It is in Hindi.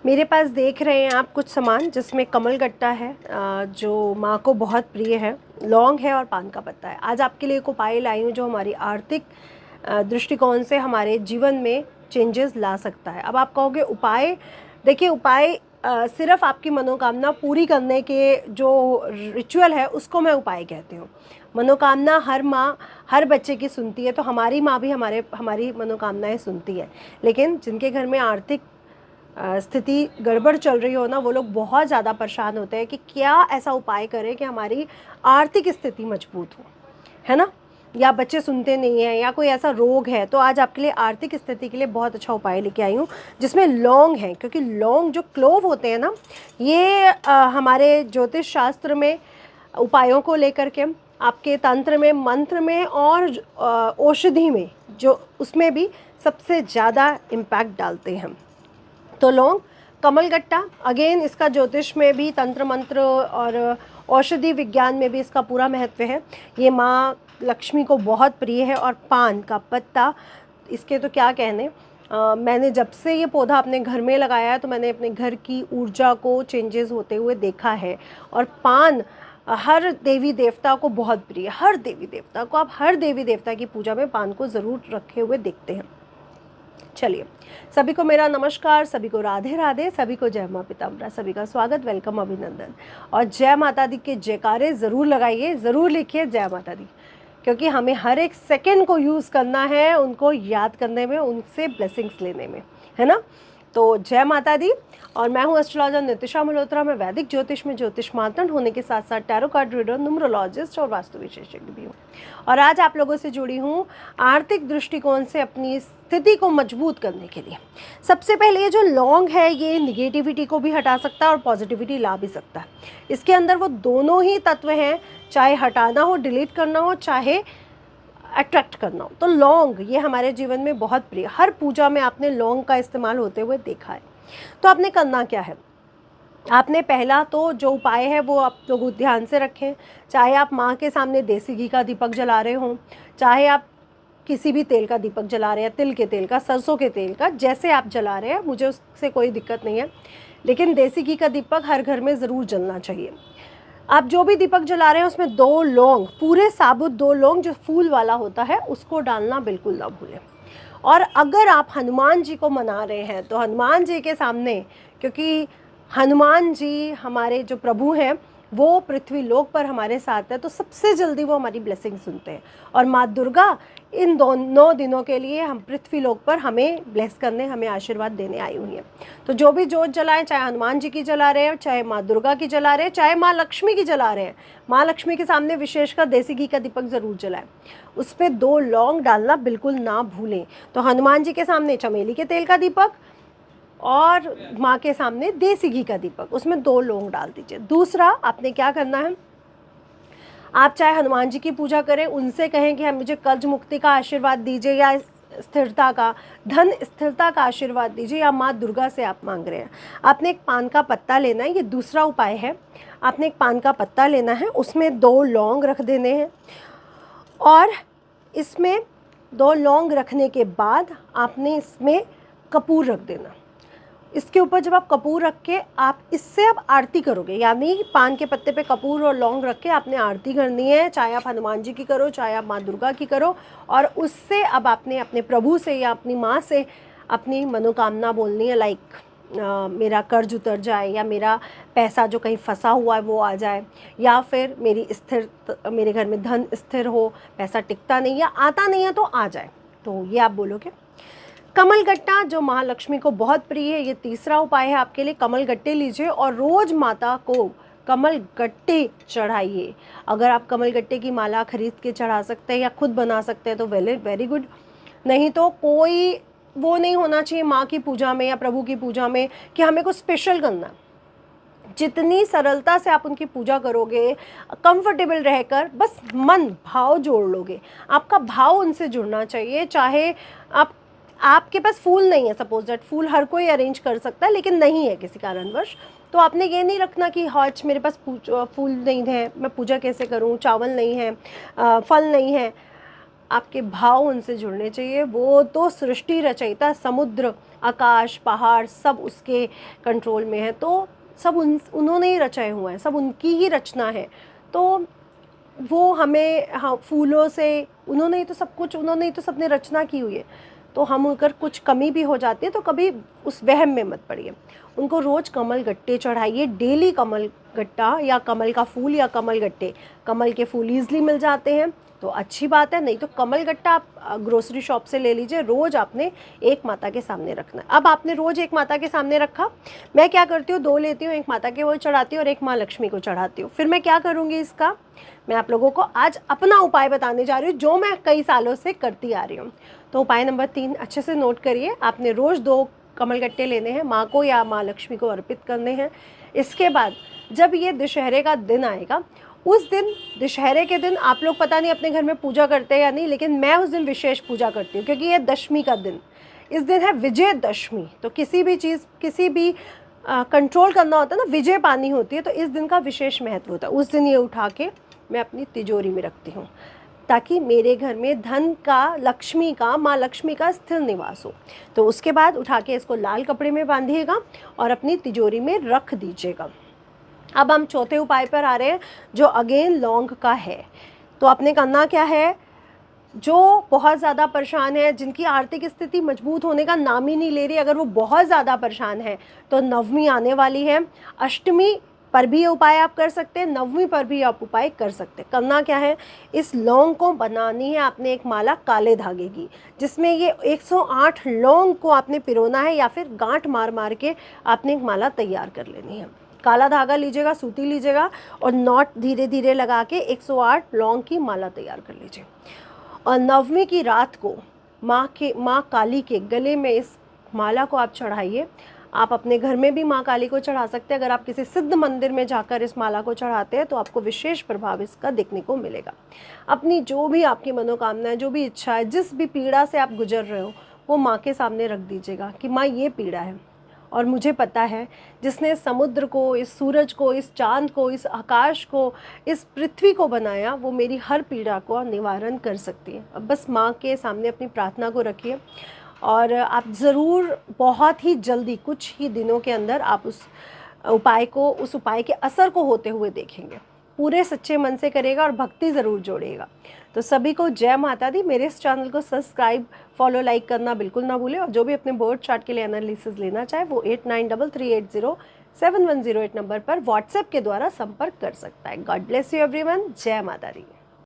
मेरे पास देख रहे हैं आप कुछ सामान जिसमें कमल गट्टा है जो माँ को बहुत प्रिय है, लौंग है और पान का पत्ता है। आज आपके लिए एक उपाय लाई हूँ जो हमारी आर्थिक दृष्टिकोण से हमारे जीवन में चेंजेस ला सकता है। अब आप कहोगे उपाय, देखिए उपाय सिर्फ आपकी मनोकामना पूरी करने के जो रिचुअल है उसको मैं उपाय कहती हूँ। मनोकामना हर माँ हर बच्चे की सुनती है, तो हमारी माँ भी हमारी मनोकामनाएं सुनती है। लेकिन जिनके घर में आर्थिक स्थिति गड़बड़ चल रही हो ना, वो लोग बहुत ज़्यादा परेशान होते हैं कि क्या ऐसा उपाय करें कि हमारी आर्थिक स्थिति मजबूत हो, है ना। या बच्चे सुनते नहीं हैं या कोई ऐसा रोग है, तो आज आपके लिए आर्थिक स्थिति के लिए बहुत अच्छा उपाय लेके आई हूँ जिसमें लौंग है। क्योंकि लौंग जो क्लोव होते हैं ना, ये हमारे ज्योतिष शास्त्र में उपायों को लेकर के, आपके तंत्र में, मंत्र में और औषधि में, जो उसमें भी सबसे ज़्यादा इम्पैक्ट डालते हैं। तो लौंग, कमल गट्टा, अगेन इसका ज्योतिष में भी, तंत्र मंत्र और औषधि विज्ञान में भी इसका पूरा महत्व है। ये माँ लक्ष्मी को बहुत प्रिय है। और पान का पत्ता, इसके तो क्या कहने। मैंने जब से ये पौधा अपने घर में लगाया है तो मैंने अपने घर की ऊर्जा को चेंजेस होते हुए देखा है। और पान हर देवी देवता को बहुत प्रिय है। हर देवी देवता को, आप हर देवी देवता की पूजा में पान को ज़रूर रखे हुए देखते हैं। चलिए, सभी को मेरा नमस्कार, सभी को राधे राधे, सभी को जय माँ पीताम्बरा, सभी का स्वागत, वेलकम, अभिनंदन। और जय माता दी के जयकारे ज़रूर लगाइए, ज़रूर लिखिए जय माता दी, क्योंकि हमें हर एक सेकंड को यूज़ करना है, उनको याद करने में, उनसे ब्लेसिंग्स लेने में, है ना। तो जय माता दी। और मैं हूँ एस्ट्रोलॉजर नितिशा मल्होत्रा। मैं वैदिक ज्योतिष में ज्योतिष मातंड होने के साथ साथ टैरो कार्ड रीडर, न्यूमरोलॉजिस्ट और वास्तु विशेषज्ञ भी हूँ। और आज आप लोगों से जुड़ी हूँ आर्थिक दृष्टिकोण से अपनी स्थिति को मजबूत करने के लिए। सबसे पहले ये जो लौंग है, ये निगेटिविटी को भी हटा सकता है और पॉजिटिविटी ला भी सकता है। इसके अंदर वो दोनों ही तत्व हैं, चाहे हटाना हो, डिलीट करना हो, चाहे अट्रैक्ट करना हो। तो लौंग ये हमारे जीवन में बहुत प्रिय, हर पूजा में आपने लौंग का इस्तेमाल होते हुए देखा है। तो आपने करना क्या है, आपने पहला तो जो उपाय है वो आप लोग ध्यान से रखें। चाहे आप माँ के सामने देसी घी का दीपक जला रहे हों, चाहे आप किसी भी तेल का दीपक जला रहे हैं, तिल के तेल का, सरसों के तेल का, जैसे आप जला रहे हैं, मुझे उससे कोई दिक्कत नहीं है। लेकिन देसी घी का दीपक हर घर में ज़रूर जलना चाहिए। आप जो भी दीपक जला रहे हैं उसमें 2 लौंग, पूरे साबुत 2 लौंग जो फूल वाला होता है, उसको डालना बिल्कुल ना भूलें। और अगर आप हनुमान जी को मना रहे हैं तो हनुमान जी के सामने, क्योंकि हनुमान जी हमारे जो प्रभु हैं वो पृथ्वी लोक पर हमारे साथ है, तो सबसे जल्दी वो हमारी ब्लेसिंग सुनते हैं। और माँ दुर्गा इन 9 दिनों के लिए हम पृथ्वी लोक पर हमें ब्लेस करने, हमें आशीर्वाद देने आई हुई हैं। तो जो भी जोत जलाएं, चाहे हनुमान जी की जला रहे हैं, चाहे माँ दुर्गा की जला रहे हैं, चाहे माँ लक्ष्मी की जला रहे हैं, माँ लक्ष्मी के सामने विशेषकर देसी घी का दीपक ज़रूर जलाएं। उस पर 2 लौंग डालना बिल्कुल ना भूलें। तो हनुमान जी के सामने चमेली के तेल का दीपक और माँ के सामने देसी घी का दीपक, उसमें 2 लौंग डाल दीजिए। दूसरा आपने क्या करना है, आप चाहे हनुमान जी की पूजा करें, उनसे कहें कि हम मुझे कर्ज मुक्ति का आशीर्वाद दीजिए, या स्थिरता का, धन स्थिरता का आशीर्वाद दीजिए, या माँ दुर्गा से आप मांग रहे हैं। आपने एक पान का पत्ता लेना है, ये दूसरा उपाय है। आपने एक पान का पत्ता लेना है, उसमें 2 लौंग रख देने हैं। और इसमें 2 लौंग रखने के बाद आपने इसमें कपूर रख देना। इसके ऊपर जब आप कपूर रख के आप इससे आप आरती करोगे, यानी पान के पत्ते पे कपूर और लौंग रख के आपने आरती करनी है, चाहे आप हनुमान जी की करो, चाहे आप माँ दुर्गा की करो। और उससे अब आपने अपने प्रभु से या अपनी माँ से अपनी मनोकामना बोलनी है, लाइक मेरा कर्ज उतर जाए, या मेरा पैसा जो कहीं फंसा हुआ है वो आ जाए, या फिर मेरे घर में धन स्थिर हो, पैसा टिकता नहीं या आता नहीं है तो आ जाए। तो ये आप बोलोगे। कमल गट्टा जो महालक्ष्मी को बहुत प्रिय है, ये तीसरा उपाय है आपके लिए। कमल गट्टे लीजिए और रोज़ माता को कमल गट्टे चढ़ाइए। अगर आप कमल गट्टे की माला खरीद के चढ़ा सकते हैं या खुद बना सकते हैं तो वेरी गुड। नहीं तो कोई वो नहीं होना चाहिए माँ की पूजा में या प्रभु की पूजा में कि हमें कुछ स्पेशल करना। जितनी सरलता से आप उनकी पूजा करोगे, कंफर्टेबल रहकर, बस मन भाव जोड़ लोगे, आपका भाव उनसे जुड़ना चाहिए। चाहे आपके पास फूल नहीं है, सपोज दैट, फूल हर कोई अरेंज कर सकता है लेकिन नहीं है किसी कारणवश, तो आपने ये नहीं रखना कि आज मेरे पास फूल नहीं है, मैं पूजा कैसे करूं, चावल नहीं है, फल नहीं है। आपके भाव उनसे जुड़ने चाहिए। वो तो सृष्टि रचयिता, समुद्र, आकाश, पहाड़ सब उसके कंट्रोल में है, तो सब उन्होंने ही रचाए हुए हैं, सब उनकी ही रचना है। तो वो हमें, हाँ, फूलों से उन्होंने ही तो सब कुछ, उन्होंने ही तो सबने रचना की हुई है। तो हम अगर कुछ कमी भी हो जाती है तो कभी उस वहम में मत पड़िए। उनको रोज़ कमल गट्टे चढ़ाइए, डेली कमल गट्टा या कमल का फूल या कमल गट्टे। कमल के फूल ईजिली मिल जाते हैं तो अच्छी बात है, नहीं तो कमल गट्टा आप ग्रोसरी शॉप से ले लीजिए। रोज़ आपने एक माता के सामने रखना है। अब आपने रोज़ एक माता के सामने रखा, मैं क्या करती हूँ, 2 लेती हूँ, एक माता के वो चढ़ाती हूँ और एक माँ लक्ष्मी को चढ़ाती हूँ। फिर मैं क्या करूँगी, इसका मैं आप लोगों को आज अपना उपाय बताने जा रही हूँ जो मैं कई सालों से करती आ रही हूँ। तो उपाय नंबर 3 अच्छे से नोट करिए। आपने रोज़ 2 कमलगट्टे लेने हैं, माँ को या माँ लक्ष्मी को अर्पित करने हैं। इसके बाद जब ये दशहरे का दिन आएगा, उस दिन, दशहरे के दिन आप लोग पता नहीं अपने घर में पूजा करते हैं या नहीं, लेकिन मैं उस दिन विशेष पूजा करती हूँ क्योंकि ये दशमी का दिन, इस दिन है विजयदशमी। तो किसी भी चीज़, किसी भी कंट्रोल करना होता है ना, विजय पानी होती है, तो इस दिन का विशेष महत्व होता है। उस दिन ये उठा के मैं अपनी तिजोरी में रखती हूँ ताकि मेरे घर में धन का, लक्ष्मी का, माँ लक्ष्मी का स्थिर निवास हो। तो उसके बाद उठा के इसको लाल कपड़े में बांधिएगा और अपनी तिजोरी में रख दीजिएगा। अब हम चौथे उपाय पर आ रहे हैं जो अगेन लौंग का है। तो आपने करना क्या है, जो बहुत ज़्यादा परेशान है, जिनकी आर्थिक स्थिति मजबूत होने का नाम ही नहीं ले रही, अगर वो बहुत ज़्यादा परेशान है तो नवमी आने वाली है, अष्टमी पर भी ये उपाय आप कर सकते हैं, नवमी पर भी आप उपाय कर सकते हैं। करना क्या है, इस लौंग को बनानी है आपने एक माला काले धागे की, जिसमें ये 108 लौंग को आपने पिरोना है या फिर गांठ मार मार के आपने एक माला तैयार कर लेनी है। काला धागा लीजिएगा, सूती लीजिएगा और नॉट धीरे धीरे लगा के 108 लौंग की माला तैयार कर लीजिए। और नवमी की रात को माँ काली के गले में इस माला को आप चढ़ाइए। आप अपने घर में भी माँ काली को चढ़ा सकते हैं। अगर आप किसी सिद्ध मंदिर में जाकर इस माला को चढ़ाते हैं तो आपको विशेष प्रभाव इसका देखने को मिलेगा। अपनी जो भी आपकी मनोकामना है, जो भी इच्छा है, जिस भी पीड़ा से आप गुजर रहे हो, वो माँ के सामने रख दीजिएगा कि माँ ये पीड़ा है और मुझे पता है जिसने इस समुद्र को, इस सूरज को, इस चाँद को, इस आकाश को, इस पृथ्वी को बनाया, वो मेरी हर पीड़ा को निवारण कर सकती है। अब बस माँ के सामने अपनी प्रार्थना को रखिए और आप ज़रूर बहुत ही जल्दी, कुछ ही दिनों के अंदर आप उस उपाय के असर को होते हुए देखेंगे। पूरे सच्चे मन से करेगा और भक्ति ज़रूर जोड़ेगा। तो सभी को जय माता दी। मेरे इस चैनल को सब्सक्राइब, फॉलो, लाइक करना बिल्कुल ना भूलें और जो भी अपने बोर्ड चार्ट के लिए एनालिसिस लेना चाहे वो 8933807108 नंबर पर व्हाट्सएप के द्वारा संपर्क कर सकता है। God bless you everyone. जय माता दी।